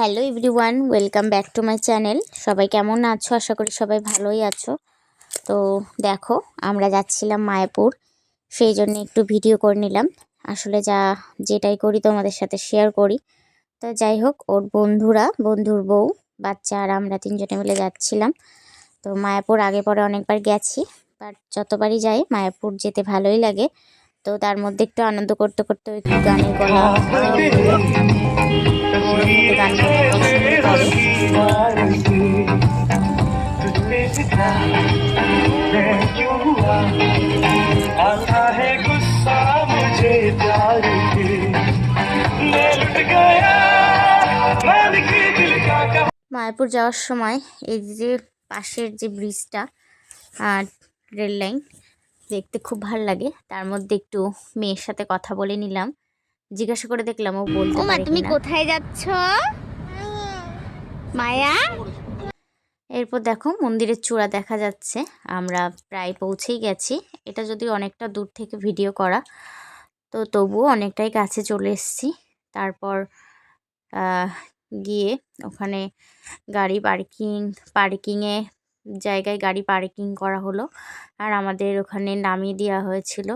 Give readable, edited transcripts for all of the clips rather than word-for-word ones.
Hello everyone, welcome back to my channel. সবাই কেমন আছো? আশা করি সবাই ভালোই আছো। তো দেখো, আমরা যাচ্ছিলাম মায়াপুর, সেই জন্য একটু ভিডিও করে নিলাম। আসলে যেটাই করি তোমাদের সাথে শেয়ার করি। তো যাই হোক, ওর বন্ধুর বউ, বাচ্চা আর আমরা তিনজনে মিলে যাচ্ছিলাম। তো মায়াপুর আগে পরে অনেকবার গেছি, বাট যতবারই যাই মায়াপুর যেতে ভালোই লাগে। তো তার মধ্যে একটু আনন্দ করতে করতে একটু গানের গলা গান করতে পছন্দ করে। মায়াপুর যাওয়ার সময় এই যে পাশের যে ব্রিজটা আর রেল লাইন দেখতে খুব ভালো লাগে। তার মধ্যে একটু মেয়ের সাথে কথা বলে নিলাম, জিজ্ঞাসা করে দেখলাম ও বলতে পারে তুমি কিনা। কোথায় যাচ্ছ মায়া? এরপর দেখো মন্দিরের চূড়া দেখা যাচ্ছে, আমরা প্রায় পৌঁছেই গেছি। এটা যদি অনেকটা দূর থেকে ভিডিও করা, তো তবুও অনেকটাই কাছে চলে এসেছি। তারপর গিয়ে ওখানে গাড়ি পার্কিংয়ে জায়গায় গাড়ি পার্কিং করা হলো, আর আমাদের ওখানে নামিয়ে দেওয়া হয়েছিল।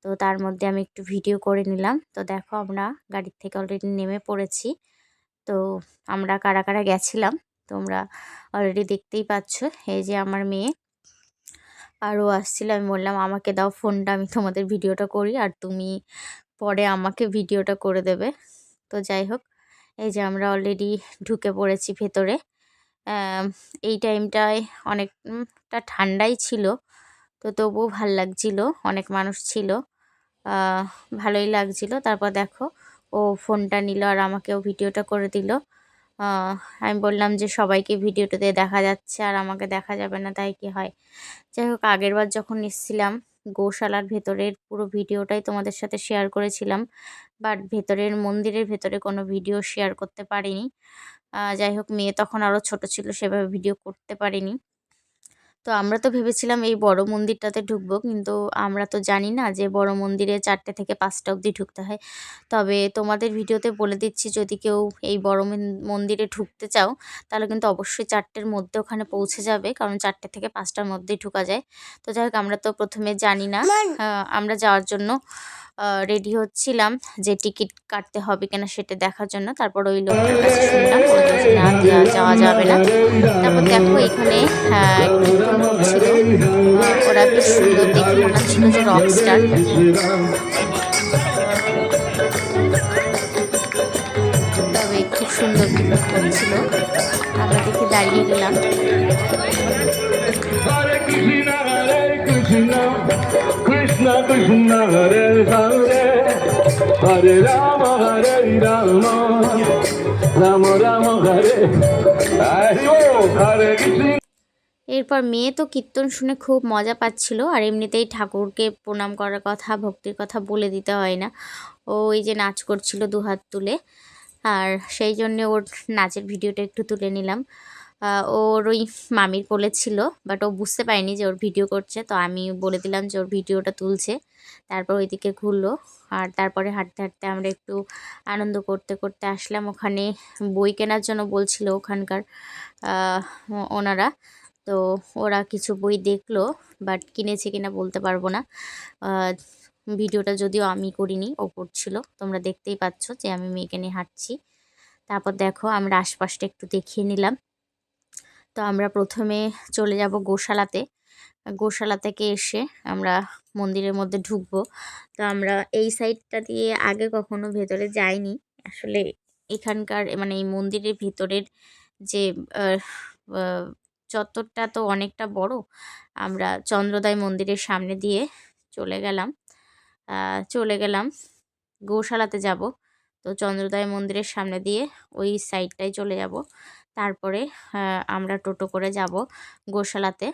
তো তার মধ্যে আমি একটু ভিডিও করে নিলাম। তো দেখো, আমরা গাড়ির থেকে অলরেডি নেমে পড়েছি। তো আমরা কারা কারা গেছিলাম তোমরা অলরেডি দেখতেই পাচ্ছ। এই যে আমার মেয়ে, আরও আসছিল। আমি বললাম আমাকে দাও ফোনটা, আমি তোমাদের ভিডিওটা করি, আর তুমি পরে আমাকে ভিডিওটা করে দেবে। তো যাই হোক, এই যে আমরা অলরেডি ঢুকে পড়েছি ভেতরে। এই টাইমটায় অনেকটা ঠান্ডাই ছিল, তো তবুও ভাল লাগছিল, অনেক মানুষ ছিল, ভালোই লাগছিল। তারপর দেখো, ও ফোনটা নিল আর আমাকেও ভিডিওটা করে দিল। আমি বললাম যে সবাইকে ভিডিওটাতে দেখা যাচ্ছে আর আমাকে দেখা যাবে না, তাই কি হয়। যাই হোক, আগেরবার যখন এসেছিলাম গোশালার ভেতরের পুরো ভিডিওটাই তোমাদের সাথে শেয়ার করেছিলাম, বাট মন্দিরের ভেতরে কোনো ভিডিও শেয়ার করতে পারিনি। যাই হোক, মেয়ে তখন আরও ছোট ছিল, সেভাবে ভিডিও করতে পারিনি। তো আমরা তো ভেবেছিলাম এই বড় মন্দিরটাতে ঢুকবো, কিন্তু আমরা তো জানি না যে বড় মন্দিরে 4টে থেকে 5টা অবধি ঢুকতে হয়। তবে তোমাদের ভিডিওতে বলে দিচ্ছি, যদি কেউ এই বড় মন্দিরে ঢুকতে চাও, তাহলে কিন্তু অবশ্যই 4টের মধ্যে ওখানে পৌঁছে যাবে, কারণ 4টে থেকে 5টার মধ্যেই ঢোকা যায়। তো যাই হোক, আমরা তো প্রথমে জানি না। আমরা যাওয়ার জন্য রেডি হচ্ছিলাম যে টিকিট কাটতে হবে কিনা সেটা দেখার জন্য। তারপর ওই লোকটার কাছে শুনলাম, বললো যে না, যাওয়া যাবে না। তারপর দেখো, এখানে কীর্তন হচ্ছিল, ওরা বেশ সুন্দর, দেখে মনে হচ্ছিল যে রকস্টার। তবে খুব সুন্দর কীর্তন করছিল, আমরা দেখে দাঁড়িয়ে গেলাম। কৃষ্ণ কৃষ্ণ হরে হরে, হরে রাম রাম রাম হরে হরে কৃষ্ণ। এরপর মেয়ে তো কীর্তন শুনে খুব মজা পাচ্ছিল, আর এমনিতেই ঠাকুরকে প্রণাম করার কথা, ভক্তির কথা বলে দিতে হয় না। ও এই যে নাচ করছিল 2 হাত তুলে, আর সেই জন্যে ওর নাচের ভিডিওটা একটু তুলে নিলাম। ওর ওই মামির কোলে ছিল, বাট ও বুঝতে পারেনি যে ওর ভিডিও করছে। তো আমি বলে দিলাম যে ওর ভিডিওটা তুলছে। তারপর ওইদিকে ঘুরলো, আর তারপরে হাঁটতে হাঁটতে আমরা একটু আনন্দ করতে করতে আসলাম। ওখানে বই কেনার জন্য বলছিল ওখানকার ওনারা। তো ওরা কিছু বই দেখলো, বাট কিনেছে কিনা বলতে পারবো না। ভিডিওটা যদিও আমি করিনি, ও করছিল। তোমরা দেখতেই পাচ্ছ যে আমি মেয়েকে নিয়ে হাঁটছি। তারপর দেখো, আমরা আশপাশটা একটু দেখিয়ে নিলাম। তো আমরা প্রথমে চলে যাব গোশালাতে। গোশালা থেকে এসে আমরা মন্দিরের মধ্যে ঢুকবো। তো আমরা এই সাইডটা দিয়ে আগে কখনো ভেতরে যাইনি। আসলে এখানকার মানে এই মন্দিরের ভেতরের যে চত্বরটা তো অনেকটা বড়। আমরা চন্দ্রোদয় মন্দিরের সামনে দিয়ে চলে গেলাম গোশালাতে যাব। তো চন্দ্রোদয় মন্দিরের সামনে দিয়ে ওই সাইডটায় চলে যাব। তারপরে আমরা টোটো করে যাব গোশালাতে।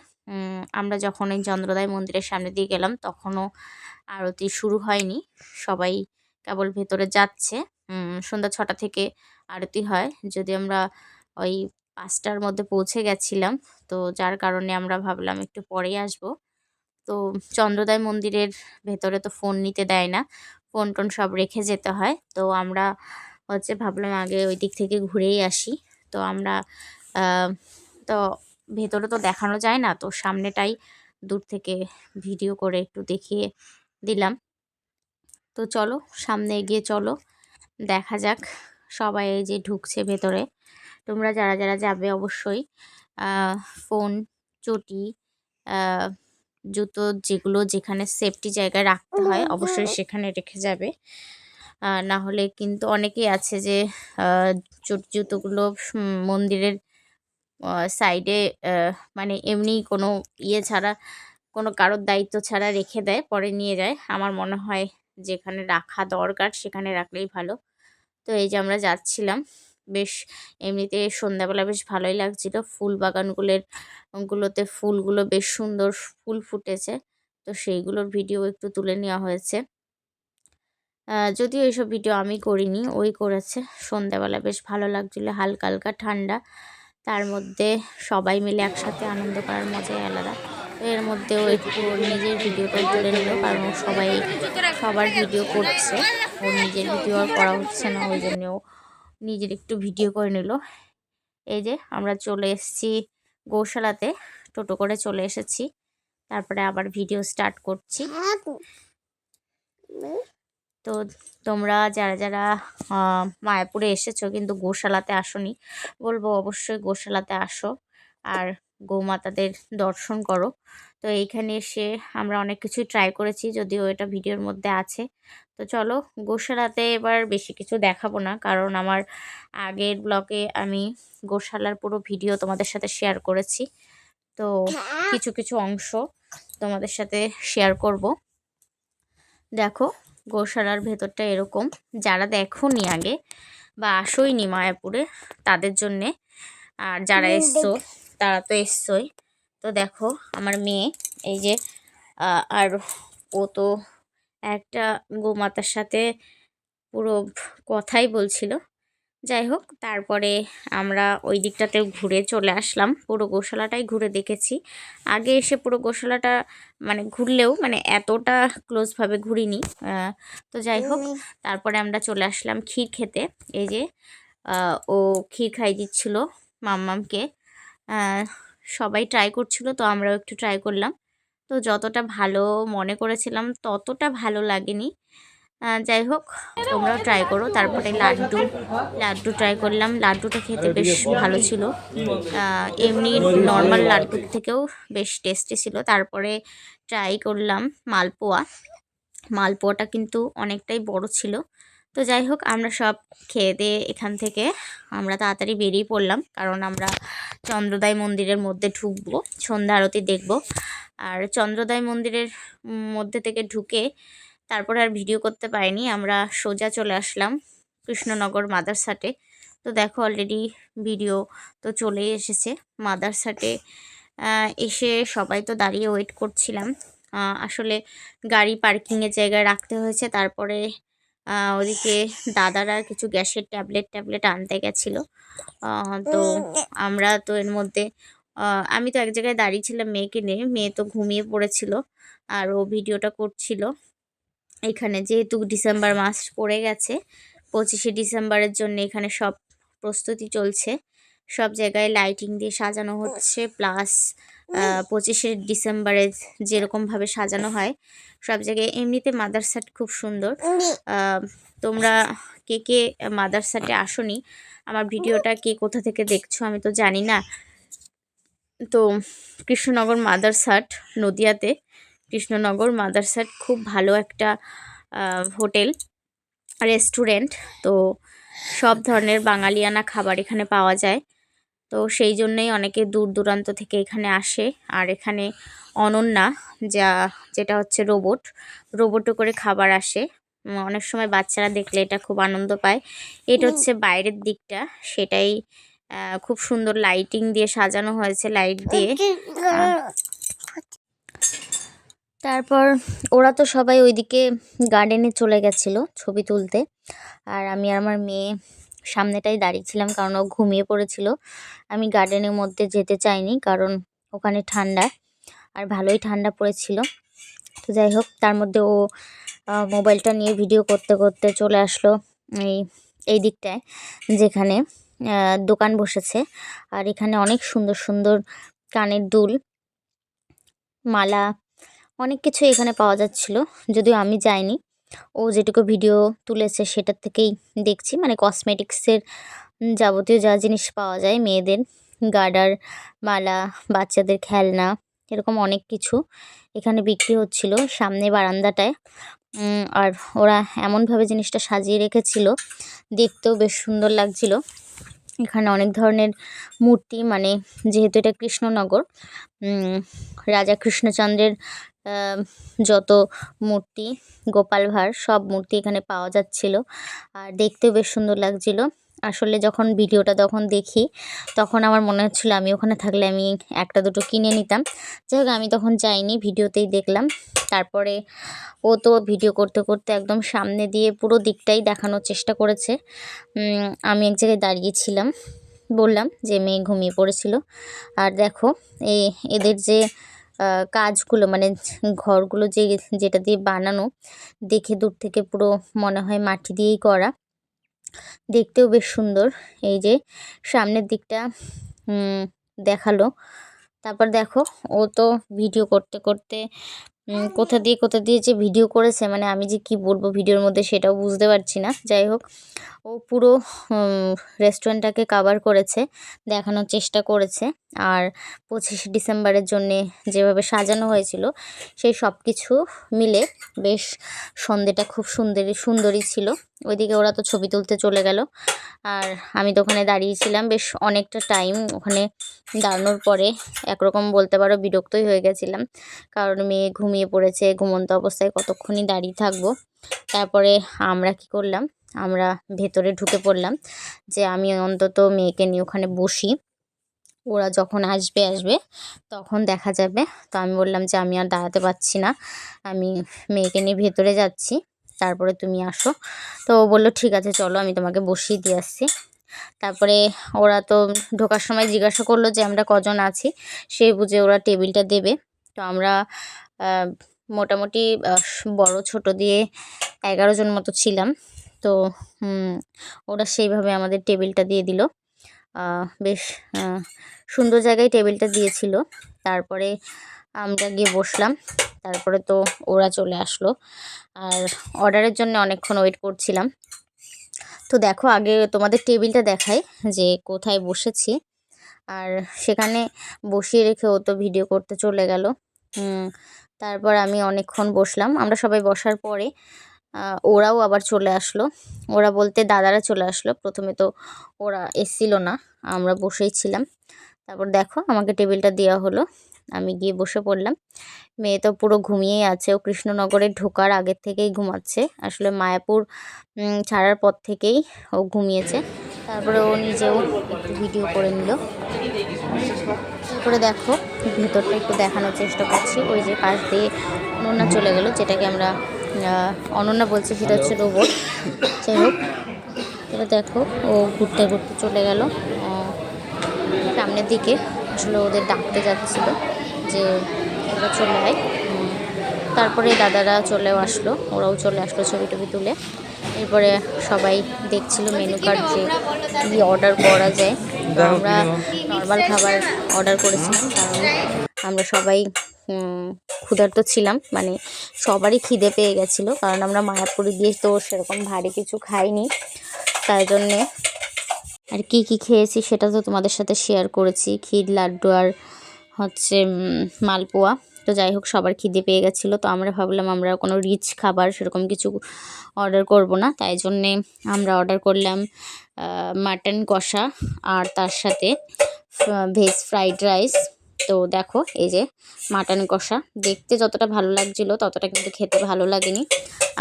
আমরা যখন এই চন্দ্রোদয় মন্দিরের সামনে দিয়ে গেলাম, তখনও আরতি শুরু হয়নি, সবাই কেবল ভেতরে যাচ্ছে। সন্ধ্যা 6টা থেকে আরতি হয়, যদি আমরা ওই 5টার মধ্যে পৌঁছে গেছিলাম। তো যার কারণে আমরা ভাবলাম একটু পরেই আসব। তো চন্দ্রোদয় মন্দিরের ভেতরে তো ফোন নিতে দেয় না, ফোন টোন সব রেখে যেতে হয়। তো আমরা হচ্ছে ভাবলাম আগে ওই দিক থেকে ঘুরেই আসি। তো আমরা তো ভেতরে তো দেখানো যায় না, তো সামনেটাই দূর থেকে ভিডিও করে একটু দেখিয়ে দিলাম। তো চলো সামনে এগিয়ে চলো, দেখা যাক। সবাই এই যে ঢুকছে ভেতরে। তোমরা যারা যারা যাবে অবশ্যই ফোন, চটি, জুতো যেগুলো যেখানে সেফটি জায়গায় রাখতে হয় অবশ্যই সেখানে রেখে যাবে। না হলে কিন্তু অনেকেই আছে যে চটি জুতোগুলো মন্দিরের সাইডে মানে এমনি কোনো ইয়ে ছাড়া, কোনো কারোর দায়িত্ব ছাড়া রেখে দেয়, পরে নিয়ে যায়। আমার মনে হয় যেখানে রাখা দরকার সেখানে রাখলেই ভালো। তো এই যে আমরা যাচ্ছিলাম, বেশ এমনিতে সন্ধ্যাবেলা বেশ ভালোই লাগছিল। ফুল বাগানগুলোতে ফুলগুলো বেশ সুন্দর ফুল ফুটেছে, তো সেইগুলোর ভিডিও একটু তুলে নেওয়া হয়েছে। যদিও এইসব ভিডিও আমি করিনি, ওই করেছে। সন্ধ্যাবেলা বেশ ভালো লাগছিলো, হালকা হালকা ঠান্ডা, তার মধ্যে সবাই মিলে একসাথে আনন্দ করার মজাই আলাদা। তো এর মধ্যেও একটু ওর নিজের ভিডিওটাও তুলে নিল, কারণ সবার ভিডিও করছে, ওর নিজের ভিডিও আর করা হচ্ছে না, ওই জন্যও নিজের একটু ভিডিও করে নিল। এই যে আমরা চলে এসেছি গৌশালাতে, টোটো করে চলে এসেছি। তারপরে আবার ভিডিও স্টার্ট করছি। তো তোমরা যারা যারা মায়াপুরে এসেছো কিন্তু গোশালাতে আসোনি, বলবো অবশ্যই গোশালাতে আসো আর গৌমাতাদের দর্শন করো। তো এইখানে এসে আমরা অনেক কিছুই ট্রাই করেছি, যদিও এটা ভিডিওর মধ্যে আছে। তো চলো গোশালাতে এবার বেশি কিছু দেখাবো না, কারণ আমার আগের ব্লগে আমি গোশালার পুরো ভিডিও তোমাদের সাথে শেয়ার করেছি। তো কিছু কিছু অংশ তোমাদের সাথে শেয়ার করব। দেখো গোশালার ভেতরটা এরকম, যারা দেখোনি আগে বা আসোইনি মায়াপুরে তাদের জন্যে, আর যারা এসছো তারা তো এসছোই। তো দেখো আমার মেয়ে এই যে আর ও তো একটা গোমাতার সাথে পুরো কথাই বলছিল। যাই হোক, তারপরে আমরা ওই দিকটাতেও ঘুরে চলে আসলাম, পুরো গোশালাটাই ঘুরে দেখেছি। আগে এসে পুরো গোশালাটা মানে ঘুরলেও মানে এতটা ক্লোজভাবে ঘুরিনি। তো যাই হোক, তারপরে আমরা চলে আসলাম ক্ষীর খেতে। এই যে ও ক্ষীর খাই দিচ্ছিল মাম্মামকে। সবাই ট্রাই করছিল, তো আমরাও একটু ট্রাই করলাম। তো যতটা ভালো মনে করেছিলাম ততটা ভালো লাগেনি। যাই হোক, তোমরাও ট্রাই করো। তারপরে লাড্ডু ট্রাই করলাম, লাড্ডুটা খেতে বেশ ভালো ছিল, এমনি নর্মাল লাড্ডুর থেকেও বেশ টেস্টি ছিল। তারপরে ট্রাই করলাম মালপোয়াটা কিন্তু অনেকটাই বড় ছিল। তো যাই হোক, আমরা সব খেয়ে দিয়ে এখান থেকে আমরা তাড়াতাড়ি বেরিয়ে পড়লাম, কারণ আমরা চন্দ্রোদয় মন্দিরের মধ্যে ঢুকবো, সন্ধ্যা আরতি দেখব। আর চন্দ্রোদয় মন্দিরের মধ্যে থেকে ঢুকে তারপরে আর ভিডিও করতে পারিনি, আমরা সোজা চলে আসলাম কৃষ্ণনগর মাদারসাটে। তো দেখো অলরেডি ভিডিও তো চলেই এসেছে মাদারসাটে। এসে সবাই তো দাঁড়িয়ে ওয়েট করছিলাম। আসলে গাড়ি পার্কিংয়ের জায়গায় রাখতে হয়েছে। তারপরে ওদিকে দাদারা কিছু গ্যাসের ট্যাবলেট আনতে গেছিলো। তো আমরা তো এর মধ্যে আমি তো এক জায়গায় দাঁড়িয়েছিলাম মেয়েকে নিয়ে, মেয়ে তো ঘুমিয়ে পড়েছিল আর ও ভিডিওটা করছিল। এখানে যেহেতু ডিসেম্বর মাস পড়ে গেছে, 25শে ডিসেম্বরের জন্য এখানে সব প্রস্তুতি চলছে, সব জায়গায় লাইটিং দিয়ে সাজানো হচ্ছে। প্লাস 25শে ডিসেম্বরে যেরকমভাবে সাজানো হয় সব জায়গায়। এমনিতে মাদারসাট খুব সুন্দর। তোমরা কে কে মাদারসাটে আসোনি, আমার ভিডিওটা কে কোথা থেকে দেখছো আমি তো জানি না। তো কৃষ্ণনগর মাদারসাট নদিয়াতে, কৃষ্ণনগর মাদারসাট খুব ভালো একটা হোটেল রেস্টুরেন্ট। তো সব ধরনের বাঙালিয়ানা খাবার এখানে পাওয়া যায়। তো সেই জন্যই অনেকে দূর দূরান্ত থেকে এখানে আসে। আর এখানে অনন্যা যেটা হচ্ছে রোবটও করে খাবার আসে। অনেক সময় বাচ্চারা দেখলে এটা খুব আনন্দ পায়। এটা হচ্ছে বাইরের দিকটা, সেটাই খুব সুন্দর লাইটিং দিয়ে সাজানো হয়েছে, লাইট দিয়ে। তারপর ওরা তো সবাই ওইদিকে গার্ডেনে চলে গেছিলো ছবি তুলতে, আর আমি আর আমার মেয়ে সামনেটাই দাঁড়িয়েছিলাম, কারণ ও ঘুমিয়ে পড়েছিল। আমি গার্ডেনের মধ্যে যেতে চাইনি, কারণ ওখানে ঠান্ডা, আর ভালোই ঠান্ডা পড়েছিল। তো যাই হোক, তার মধ্যে ও মোবাইলটা নিয়ে ভিডিও করতে করতে চলে আসলো এই এই দিকটায়, যেখানে দোকান বসেছে। আর এখানে অনেক সুন্দর সুন্দর কানের দুল, মালা, অনেক কিছু এখানে পাওয়া যাচ্ছিল। যদিও আমি যাইনি, ও যেটুকু ভিডিও তুলেছে সেটার থেকেই দেখছি, মানে কসমেটিক্সের যাবতীয় যা জিনিস পাওয়া যায়, মেয়েদের গার্ডার, মালা, বাচ্চাদের খেলনা, এরকম অনেক কিছু এখানে বিক্রি হচ্ছিল সামনে বারান্দাটায়। আর ওরা এমনভাবে জিনিসটা সাজিয়ে রেখেছিল, দেখতেও বেশ সুন্দর লাগছিল। এখানে অনেক ধরনের মূর্তি, মানে যেহেতু এটা কৃষ্ণনগর, রাজা কৃষ্ণচন্দ্রের যত মূর্তি, গোপাল ভাঁড়, সব মূর্তি এখানে পাওয়া যাচ্ছিল। আর দেখতেও বেশ সুন্দর লাগছিল। আসলে যখন ভিডিওটা দেখি, তখন আমার মনে হচ্ছিল আমি ওখানে থাকলে আমি একটা দুটো কিনে নিতাম। যাই হোক, আমি তখন যাইনি, ভিডিওতেই দেখলাম। তারপরে ও তো ভিডিও করতে করতে একদম সামনে দিয়ে পুরো দিকটাই দেখানোর চেষ্টা করেছে। আমি এক জায়গায় দাঁড়িয়েছিলাম, বললাম যে মেয়ে ঘুমিয়ে পড়েছিল। আর দেখো এদের যে কাজগুলো, মানে ঘরগুলো যেটা দিয়ে বানানো, দেখে দূর থেকে পুরো মনে হয় মাটি দিয়েই করা, দেখতেও বেশ সুন্দর। এই যে সামনের দিকটা দেখালো। তারপর দেখো, ও তো ভিডিও করতে করতে কোথা দিয়ে যে ভিডিও করেছে, মানে আমি যে কি বলবো ভিডিওর মধ্যে সেটাও বুঝতে পারছি না। যাই হোক, ও পুরো রেস্টুরেন্টটাকে কাভার করেছে, দেখানোর চেষ্টা করেছে। আর 25শে ডিসেম্বরের জন্যে যেভাবে সাজানো হয়েছিল, সেই সব কিছু মিলে বেশ সন্ধেটা খুব সুন্দরই ছিল। ওইদিকে ওরা তো ছবি তুলতে চলে গেল, আর আমি তো ওখানে দাঁড়িয়েছিলাম বেশ অনেকটা টাইম। ওখানে দাঁড়ানোর পরে একরকম বলতে পারো বিরক্তই হয়ে গেছিলাম, কারণ মেয়ে ঘুমিয়ে পড়েছে, ঘুমন্ত অবস্থায় কতক্ষণই দাঁড়িয়ে থাকবো। তারপরে আমরা কি করলাম, আমরা ভেতরে ঢুকে পড়লাম, যে আমি অন্তত মেয়েকে নিয়ে ওখানে বসি, ওরা যখন আসবে তখন দেখা যাবে। তো আমি বললাম যে আমি আর দাঁড়াতে পারছি না, আমি মেয়েকে নিয়ে ভেতরে যাচ্ছি, তারপরে তুমি আসো। তো ও বললো ঠিক আছে চলো, আমি তোমাকে বসিয়ে দিয়ে আসছি। তারপরে ওরা তো ঢোকার সময় জিজ্ঞাসা করলো যে আমরা কজন আছি, সেই বুঝে ওরা টেবিলটা দেবে। তো আমরা মোটামুটি বড় ছোট দিয়ে 11 জন মতো ছিলাম। তো ওরা সেইভাবে আমাদের টেবিলটা দিয়ে দিল। বেশ সুন্দর জায়গায় টেবিলটা দিয়েছিল। তারপরে আমরা গিয়ে বসলাম। তারপরে তো ওরা চলে আসলো, আর অর্ডারের জন্য অনেকক্ষণ ওয়েট করছিলাম। তো দেখো, আগে তোমাদের টেবিলটা দেখাই যে কোথায় বসেছি। আর সেখানে বসিয়ে রেখে ও তো ভিডিও করতে চলে গেল। তারপর আমি অনেকক্ষণ বসলাম। আমরা সবাই বসার পরে ওরাও আবার চলে আসলো। ওরা বলতে দাদারা চলে আসলো। প্রথমে তো ওরা এসছিল না, আমরা বসেই ছিলাম। তারপর দেখো, আমাকে টেবিলটা দেওয়া হলো, আমি গিয়ে বসে পড়লাম। মেয়ে তো পুরো ঘুমিয়েই আছে, ও কৃষ্ণনগরে ঢোকার আগের থেকেই ঘুমাচ্ছে। আসলে মায়াপুর ছাড়ার পর থেকেই ও ঘুমিয়েছে। তারপরে ও নিজেও একটু ভিডিও করে নিল। তারপরে দেখো, ভেতরটা একটু দেখানোর চেষ্টা করছি। ওই যে পাশ দিয়ে অনন্যা চলে গেল, যেটাকে আমরা অনন্যা বলছি, সেটা হচ্ছে রোবট। যাই হোক, এবার দেখো ও ঘুরতে ঘুরতে চলে গেল সামনের দিকে। আসলে ওদের ডাকতে যাচ্ছিল যে ওরা চলে আয়। তারপরে দাদারা চলেও আসলো, ওরাও চলে আসলো ছবি টবি তুলে। এরপরে সবাই দেখছিল মেনু কার্ড যে কী অর্ডার করা যায়। তো আমরা নর্মাল খাবার অর্ডার করেছিলাম, কারণ আমরা সবাই ক্ষুধার্ত ছিলাম, মানে সবারই খিদে পেয়ে গেছিলো, কারণ আমরা মায়াপুরে গিয়ে তো সেরকম ভারী কিছু খাইনি। তাই জন্যে আর কি খেয়েছি সেটা তো তোমাদের সাথে শেয়ার করেছি, ক্ষীর, লাড্ডু আর হচ্ছে মালপোয়া। তো যাই হোক, সবার খিদে পেয়ে গেছিলো। তো আমরা ভাবলাম আমরা কোনো রিচ খাবার সেরকম কিছু অর্ডার করব না, তাই জন্যে আমরা অর্ডার করলাম মাটন কষা, আর তার সাথে ভেজ ফ্রাইড রাইস। তো দেখো, এই যে মাটন কষা দেখতে যতটা ভালো লাগছিলো ততটা কিন্তু খেতে ভালো লাগেনি।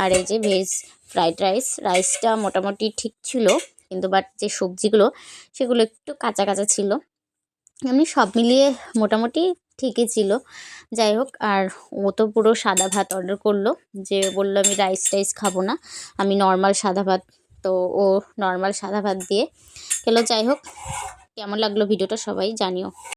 আর এই যে ভেজ ফ্রাইড রাইসটা মোটামুটি ঠিক ছিল, কিন্তু বাট যে সবজিগুলো সেগুলো একটু কাঁচা কাঁচা ছিল। এমনি সব মিলিয়ে মোটামুটি ঠিকই ছিল। যাই হোক, আর ও তো পুরো সাদা ভাত অর্ডার করলো, যে বললো আমি রাইস খাবো না, আমি নর্মাল সাদা ভাত। তো ও নর্মাল সাদা ভাত দিয়ে খেলো। যাই হোক, কেমন লাগলো ভিডিওটা সবাই জানিও।